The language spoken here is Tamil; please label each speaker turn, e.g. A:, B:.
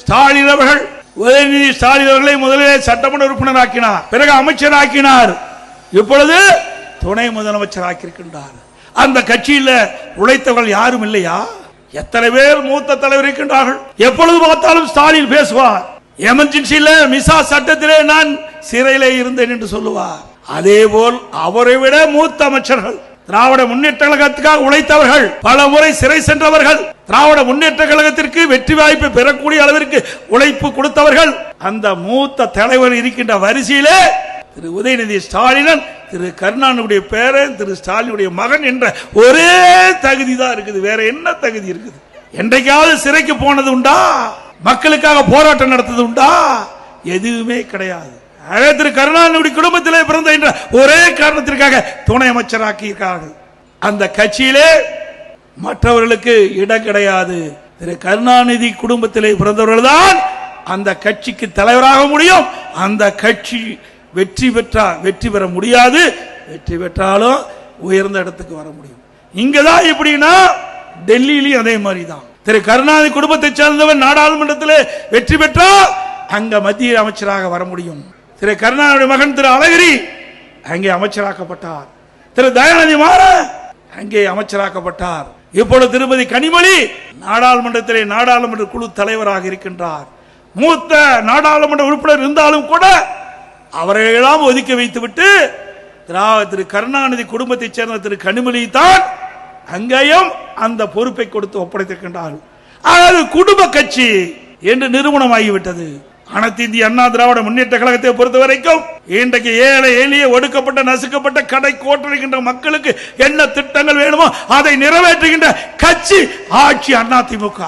A: ஸ்டாலின் அவர்கள் உதயநிதி ஸ்டாலின் அவர்களை முதலிலே சட்டமன்ற உறுப்பினர் ஆக்கினார், பிறகு அமைச்சர் ஆக்கினார், இப்பொழுது துணை முதலமைச்சர் ஆக்கியிருக்கின்றார். அந்த கட்சியில் உழைத்தவர்கள் யாரும் இல்லையா? எத்தனை பேர் மூத்த தலைவர் இருக்கின்றார்கள். எப்பொழுது பார்த்தாலும் ஸ்டாலின் பேசுவார். எமர்ஜென்சியில் மிசா சட்டத்திலே நான் சிறையிலே இருந்தேன் என்று சொல்லுவார். அதே போல் அவரை விட மூத்த அமைச்சர்கள், திராவிட முன்னேற்ற கழகத்துக்காக உழைத்தவர்கள், பல முறை சிறை சென்றவர்கள், திராவிட முன்னேற்ற கழகத்திற்கு வெற்றி வாய்ப்பு பெறக்கூடிய அளவிற்கு உழைப்பு கொடுத்தவர்கள், அந்த மூத்த தலைவர் இருக்கின்ற வரிசையிலே திரு உதயநிதி ஸ்டாலின், திரு கருணாநிதியுடைய பேரன், திரு ஸ்டாலினுடைய மகன் என்ற ஒரே தகுதி தான் இருக்குது. வேற என்ன தகுதி இருக்குது? என்றைக்காவது சிறைக்கு போனது உண்டா? மக்களுக்காக போராட்டம் நடத்தது உண்டா? எதுவுமே கிடையாது. திரு கருணாநிதி குடும்பத்திலே பிறந்த என்ற ஒரே காரணத்திற்காக துணை அமைச்சராக்கியிருக்கிறார்கள். அந்த கட்சியிலே மற்றவர்களுக்கு இடம் கிடையாது. திரு கருணாநிதி குடும்பத்திலே பிறந்தவர்கள் தான் அந்த கட்சிக்கு தலைவராக முடியும். அந்த கட்சி வெற்றி பெற முடியாது. வெற்றி பெற்றாலும் உயர்ந்த இடத்துக்கு வர முடியும். இங்கதான் எப்படின்னா டெல்லியிலும் அதே மாதிரி தான். திரு கருணாநிதி குடும்பத்தை சேர்ந்தவர் நாடாளுமன்றத்தில் வெற்றி பெற்றால் அங்க மத்திய அமைச்சராக வர முடியும். திரு கருணாநிதி மகன் திரு அழகிரி அங்கே அமைச்சராக்கப்பட்டார். திரு தயாநிதி மாறன் அங்கே அமைச்சராக்கப்பட்டார். இப்பொழுது திருமதி கனிமொழி நாடாளுமன்றத்திலே நாடாளுமன்ற குழு தலைவராக இருக்கின்றார். மூத்த நாடாளுமன்ற உறுப்பினர் இருந்தாலும் கூட அவரையெல்லாம் ஒதுக்கி வைத்துவிட்டு திரு கருணாநிதி குடும்பத்தைச் சேர்ந்த திரு கனிமொழி தான் அங்கேயும் அந்த பொறுப்பை கொடுத்து ஒப்படைத்திருக்கின்றார்கள். அதாவது குடும்ப கட்சி என்று நிறுவனமாகிவிட்டது. அனைத்து இந்திய அண்ணா திராவிட முன்னேற்ற கழகத்தை பொறுத்த வரைக்கும் இன்றைக்கு ஏழை எளிய ஒடுக்கப்பட்ட நசுக்கப்பட்ட கடை கோட்டரிக்கின்ற மக்களுக்கு என்ன திட்டங்கள் வேணுமோ அதை நிறைவேற்றுகின்ற கட்சி ஆட்சி அதிமுக.